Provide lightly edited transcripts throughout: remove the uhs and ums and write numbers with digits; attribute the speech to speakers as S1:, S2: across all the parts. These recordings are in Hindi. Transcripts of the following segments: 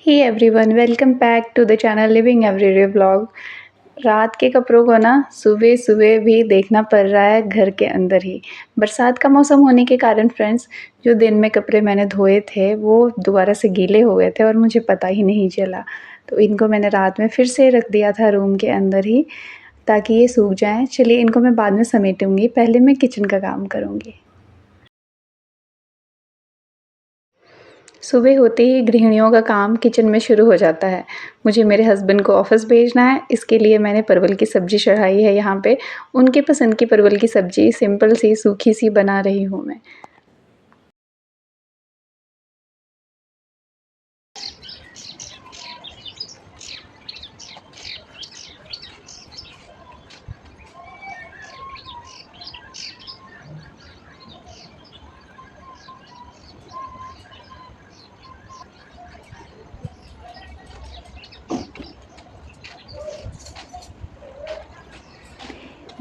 S1: Hey everyone, welcome back to the channel living everyday vlog. रात के कपड़ों को ना सुबह सुबह भी देखना पड़ रहा है घर के अंदर ही। बरसात का मौसम होने के कारण फ्रेंड्स, जो दिन में कपड़े मैंने धोए थे वो दोबारा से गीले हो गए थे और मुझे पता ही नहीं चला। तो इनको मैंने रात में फिर से रख दिया था रूम के अंदर ही, ताकि ये सूख जाएं। चलिए, इनको मैं बाद में समेटूंगी, पहले मैं किचन का काम करूँगी। सुबह होते ही गृहिणियों का काम किचन में शुरू हो जाता है। मुझे मेरे हस्बैंड को ऑफ़िस भेजना है, इसके लिए मैंने परवल की सब्ज़ी चढ़ाई है यहाँ पे। उनके पसंद की परवल की सब्ज़ी सिंपल सी, सूखी सी बना रही हूँ मैं।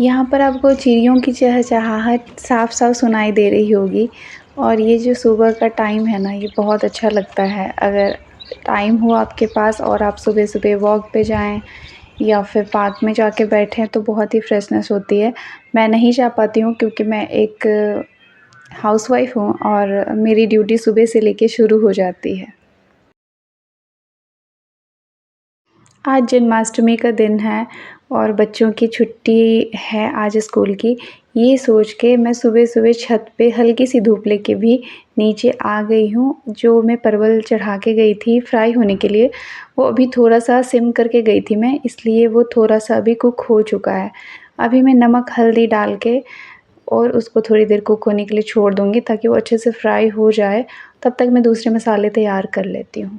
S1: यहाँ पर आपको चिड़ियों की चहचहाहट साफ-साफ सुनाई दे रही होगी। और ये जो सुबह का टाइम है ना, ये बहुत अच्छा लगता है। अगर टाइम हो आपके पास और आप सुबह-सुबह वॉक पे जाएँ या फिर पार्क में जाके बैठें तो बहुत ही फ्रेशनेस होती है। मैं नहीं जा पाती हूँ क्योंकि मैं एक हाउसवाइफ़ हूँ और मेरी ड्यूटी सुबह से लेके शुरू हो जाती है। आज जन्माष्टमी का दिन है और बच्चों की छुट्टी है आज स्कूल की। ये सोच के मैं सुबह-सुबह छत पे हल्की सी धूप लेके भी नीचे आ गई हूँ। जो मैं परवल चढ़ा के गई थी फ्राई होने के लिए, वो अभी थोड़ा-सा सिम करके गई थी मैं, इसलिए वो थोड़ा-सा अभी कुक हो चुका है। अभी मैं नमक, हल्दी डाल के और उसको थोड़ी देर कुक होने के लिए छोड़ दूँगी ताकि वो अच्छे से फ्राई हो जाए। तब तक मैं दूसरे मसाले तैयार कर लेती हूँ।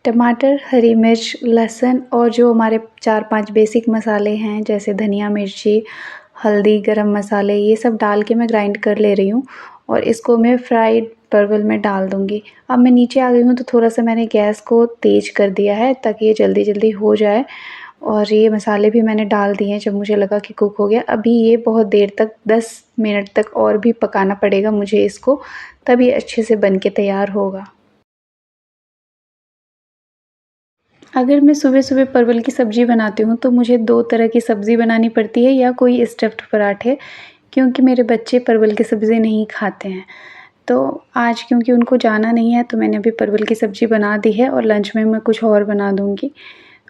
S1: टमाटर, हरी मिर्च, लहसुन और जो हमारे 4-5 बेसिक मसाले हैं जैसे धनिया, मिर्ची, हल्दी, गरम मसाले, ये सब डाल के मैं ग्राइंड कर ले रही हूँ और इसको मैं फ्राइड परवल में डाल दूँगी। अब मैं नीचे आ गई हूँ तो थोड़ा-सा मैंने गैस को तेज़ कर दिया है ताकि ये जल्दी-जल्दी हो जाए। और ये मसाले भी मैंने डाल दिए हैं जब मुझे लगा कि कुक हो गया। अभी ये बहुत देर तक 10 मिनट तक और भी पकाना पड़ेगा मुझे इसको, तब ये अच्छे से बन के तैयार होगा। अगर मैं सुबह-सुबह परवल की सब्ज़ी बनाती हूँ तो मुझे 2 तरह की सब्ज़ी बनानी पड़ती है या कोई स्टफ़्ड पराठे, क्योंकि मेरे बच्चे परवल की सब्ज़ी नहीं खाते हैं। तो आज क्योंकि उनको जाना नहीं है तो मैंने अभी परवल की सब्ज़ी बना दी है और लंच में मैं कुछ और बना दूँगी।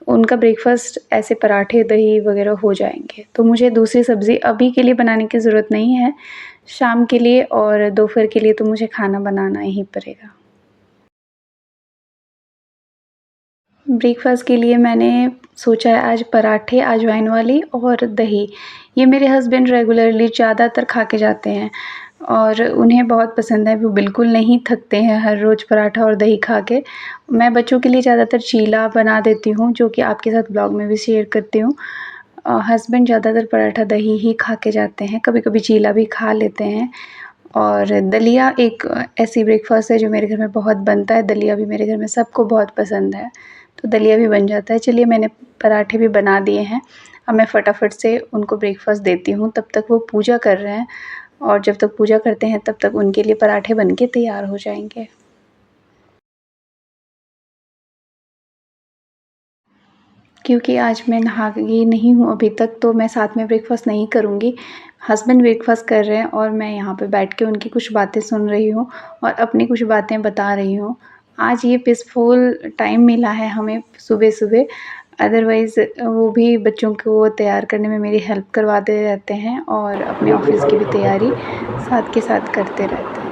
S1: उनका ब्रेकफ़ास्ट ऐसे पराठे, दही वग़ैरह हो जाएँगे। तो मुझे दूसरी सब्ज़ी अभी के लिए बनाने की ज़रूरत नहीं है, शाम के लिए और दोपहर के लिए तो मुझे खाना बनाना ही पड़ेगा। ब्रेकफ़ास्ट के लिए मैंने सोचा है आज पराठे अजवाइन वाली और दही। ये मेरे हस्बैंड रेगुलरली ज़्यादातर खा के जाते हैं और उन्हें बहुत पसंद है, वो बिल्कुल नहीं थकते हैं हर रोज़ पराठा और दही खा के। मैं बच्चों के लिए ज़्यादातर चीला बना देती हूँ, जो कि आपके साथ ब्लॉग में भी शेयर करती हूँ। हस्बैंड ज़्यादातर पराठा दही ही खा के जाते हैं, कभी-कभी चीला भी खा लेते हैं। और दलिया एक ऐसी ब्रेकफ़ास्ट है जो मेरे घर में बहुत बनता है, दलिया भी मेरे घर में सबको बहुत पसंद है, तो दलिया भी बन जाता है। चलिए, मैंने पराठे भी बना दिए हैं, अब मैं फटाफट से उनको ब्रेकफ़ास्ट देती हूँ, तब तक वो पूजा कर रहे हैं और जब तक पूजा करते हैं तब तक उनके लिए पराठे बन के तैयार हो जाएँगे। क्योंकि आज मैं नहाई नहीं हूँ अभी तक, तो मैं साथ में ब्रेकफ़ास्ट नहीं करूँगी। हस्बैंड ब्रेकफ़ास्ट कर रहे हैं और मैं यहाँ पे बैठ के उनकी कुछ बातें सुन रही हूँ और अपनी कुछ बातें बता रही हूँ। आज ये पीसफुल टाइम मिला है हमें सुबह-सुबह, अदरवाइज़ वो भी बच्चों को तैयार करने में मेरी हेल्प करवाते रहते हैं और अपने ऑफ़िस की भी तैयारी साथ के साथ करते रहते हैं।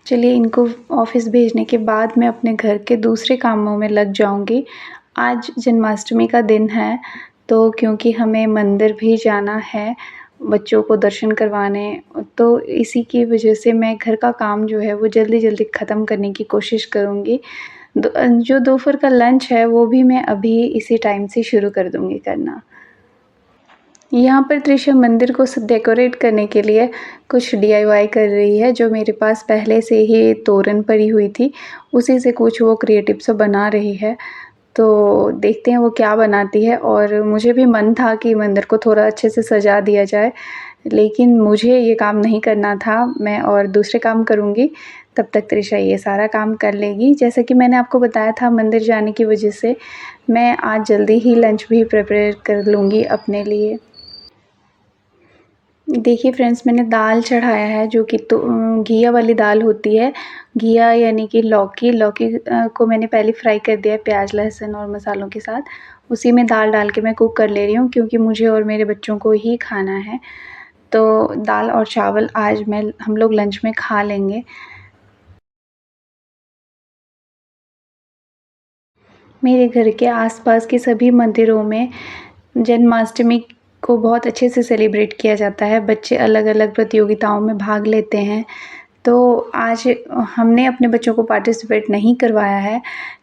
S1: चलिए, इनको ऑफ़िस भेजने के बाद मैं अपने घर के दूसरे कामों में लग जाऊँगी। आज जन्माष्टमी का दिन है, तो क्योंकि हमें मंदिर भी जाना है, बच्चों को दर्शन करवाने, तो इसी की वजह से मैं घर का काम जो है वो जल्दी-जल्दी ख़त्म करने की कोशिश करूँगी। जो दोपहर का लंच है वो भी मैं अभी इसी टाइम से शुरू कर दूँगी करना। यहाँ पर त्रिशा मंदिर को डेकोरेट करने के लिए कुछ डीआईवाई कर रही है। जो मेरे पास पहले से ही तोरण पड़ी हुई थी, उसी से कुछ वो क्रिएटिव सा बना रही है। तो देखते हैं वो क्या बनाती है। और मुझे भी मन था कि मंदिर को थोड़ा अच्छे से सजा दिया जाए, लेकिन मुझे ये काम नहीं करना था, मैं और दूसरे काम करूँगी। तब तक त्रिशा ये सारा काम कर लेगी। जैसे कि मैंने आपको बताया था, मंदिर जाने की वजह से मैं आज जल्दी ही लंच भी प्रिपेयर कर लूँगी अपने लिए। देखिए फ्रेंड्स, मैंने दाल चढ़ाया है जो कि तो घिया वाली दाल होती है। घिया यानी कि लौकी, को मैंने पहले फ्राई कर दिया है प्याज़, लहसुन और मसालों के साथ। उसी में दाल डाल के मैं कुक कर ले रही हूँ, क्योंकि मुझे और मेरे बच्चों को ही खाना है। तो दाल और चावल आज हम लोग लंच में खा लेंगे। मेरे घर के आसपास के सभी मंदिरों में जन्माष्टमी को बहुत अच्छे से सेलिब्रेट किया जाता है। बच्चे अलग-अलग प्रतियोगिताओं में भाग लेते हैं। तो आज हमने अपने बच्चों को पार्टिसिपेट नहीं करवाया है,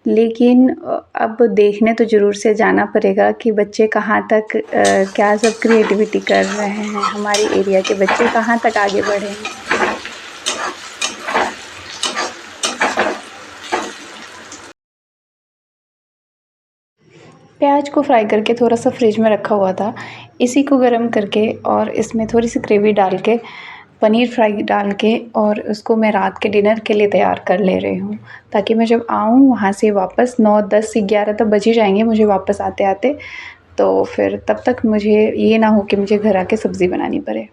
S1: लेकिन अब देखने तो ज़रूर से जाना पड़ेगा कि बच्चे कहाँ तक क्या सब क्रिएटिविटी कर रहे हैं, हमारे एरिया के बच्चे कहाँ तक आगे बढ़े हैं। प्याज को फ्राई करके थोड़ा-सा फ्रिज में रखा हुआ था। इसी को गरम करके और इसमें थोड़ी-सी ग्रेवी डाल के, पनीर फ्राई डाल के, और उसको मैं रात के डिनर के लिए तैयार कर ले रही हूँ, ताकि मैं जब आऊँ वहाँ से वापस 9, 10, 11 तो बज ही जाएँगे मुझे वापस आते-आते। तो फिर तब तक मुझे ये ना हो कि मुझे घर आके सब्ज़ी बनानी पड़े।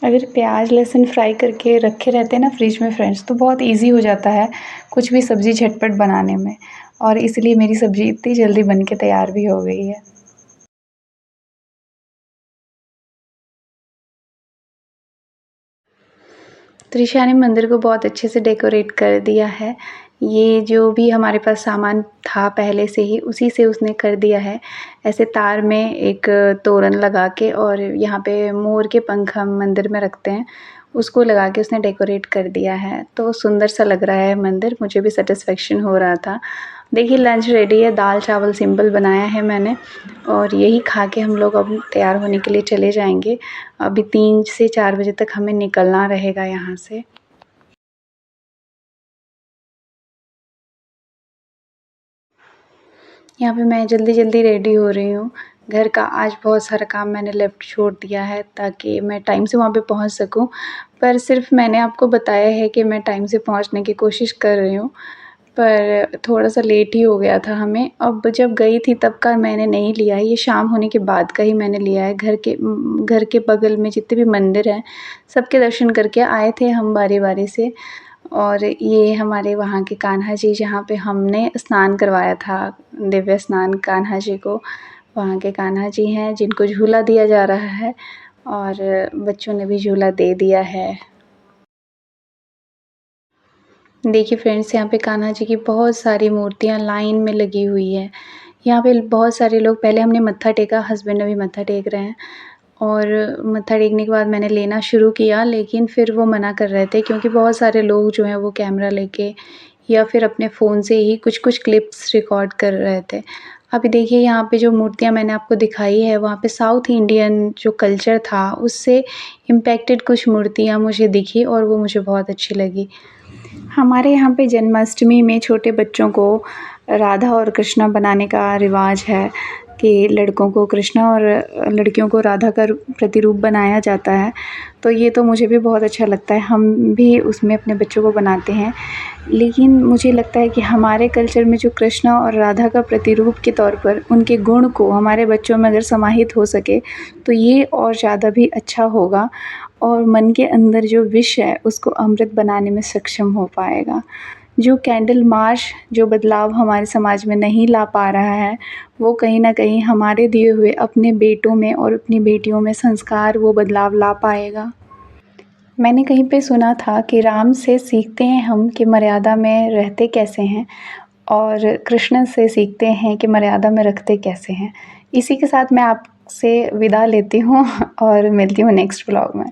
S1: अगर प्याज़ लहसुन फ्राई करके रखे रहते हैं ना फ्रिज में फ्रेंड्स, तो बहुत ईज़ी हो जाता है कुछ भी सब्ज़ी झटपट बनाने में, और इसलिए मेरी सब्ज़ी इतनी जल्दी बन के तैयार भी हो गई है। त्रिशा ने मंदिर को बहुत अच्छे से डेकोरेट कर दिया है। ये जो भी हमारे पास सामान था पहले से ही, उसी से उसने कर दिया है। ऐसे तार में एक तोरण लगा के, और यहाँ पे मोर के पंख हम मंदिर में रखते हैं, उसको लगा के उसने डेकोरेट कर दिया है। तो सुंदर सा लग रहा है मंदिर, मुझे भी सैटिस्फैक्शन हो रहा था। देखिए लंच रेडी है, दाल चावल सिंपल बनाया है मैंने, और यही खा के हम लोग अब तैयार होने के लिए चले जाएँगे। अभी 3 से 4 बजे तक हमें निकलना रहेगा यहाँ से। यहाँ पे मैं जल्दी-जल्दी रेडी हो रही हूँ। घर का आज बहुत सारा काम मैंने लेफ्ट छोड़ दिया है, ताकि मैं टाइम से वहाँ पे पहुँच सकूँ। पर सिर्फ़ मैंने आपको बताया है कि मैं टाइम से पहुँचने की कोशिश कर रही हूँ, पर थोड़ा-सा लेट ही हो गया था हमें। अब जब गई थी तब का मैंने नहीं लिया है, ये शाम होने के बाद का ही मैंने लिया है। घर के बगल में जितने भी मंदिर हैं, सबके दर्शन करके आए थे हम बारी-बारी से। और ये हमारे वहाँ के कान्हा जी, जहाँ पे हमने स्नान करवाया था, दिव्य स्नान कान्हा जी को, वहाँ के कान्हा जी हैं जिनको झूला दिया जा रहा है, और बच्चों ने भी झूला दे दिया है। देखिए फ्रेंड्स, यहाँ पे कान्हा जी की बहुत सारी मूर्तियाँ लाइन में लगी हुई है। यहाँ पे बहुत सारे लोग, पहले हमने मत्था टेका, हस्बैंड अभी मत्था टेक रहे हैं, और मत्था टेकने के बाद मैंने लेना शुरू किया, लेकिन फिर वो मना कर रहे थे, क्योंकि बहुत सारे लोग जो हैं वो कैमरा लेके या फिर अपने फ़ोन से ही कुछ-कुछ क्लिप्स रिकॉर्ड कर रहे थे। अभी देखिए यहाँ पे जो मूर्तियाँ मैंने आपको दिखाई है, वहाँ पे साउथ इंडियन जो कल्चर था उससे इम्पैक्टेड कुछ मूर्तियाँ मुझे दिखी, और वो मुझे बहुत अच्छी लगी। हमारे यहाँ पे जन्माष्टमी में छोटे बच्चों को राधा और कृष्णा बनाने का रिवाज है, कि लड़कों को कृष्णा और लड़कियों को राधा का प्रतिरूप बनाया जाता है। तो ये तो मुझे भी बहुत अच्छा लगता है, हम भी उसमें अपने बच्चों को बनाते हैं। लेकिन मुझे लगता है कि हमारे कल्चर में जो कृष्णा और राधा का प्रतिरूप के तौर पर उनके गुण को हमारे बच्चों में अगर समाहित हो सके, तो ये और ज़्यादा भी अच्छा होगा, और मन के अंदर जो विष है उसको अमृत बनाने में सक्षम हो पाएगा। जो कैंडल मार्च जो बदलाव हमारे समाज में नहीं ला पा रहा है, वो कहीं न कहीं हमारे दिए हुए अपने बेटों में और अपनी बेटियों में संस्कार वो बदलाव ला पाएगा। मैंने कहीं पे सुना था कि राम से सीखते हैं हम कि मर्यादा में रहते कैसे हैं, और कृष्ण से सीखते हैं कि मर्यादा में रखते कैसे हैं। इसी के साथ मैं आपसे विदा लेती हूँ और मिलती हूँ नेक्स्ट व्लॉग में।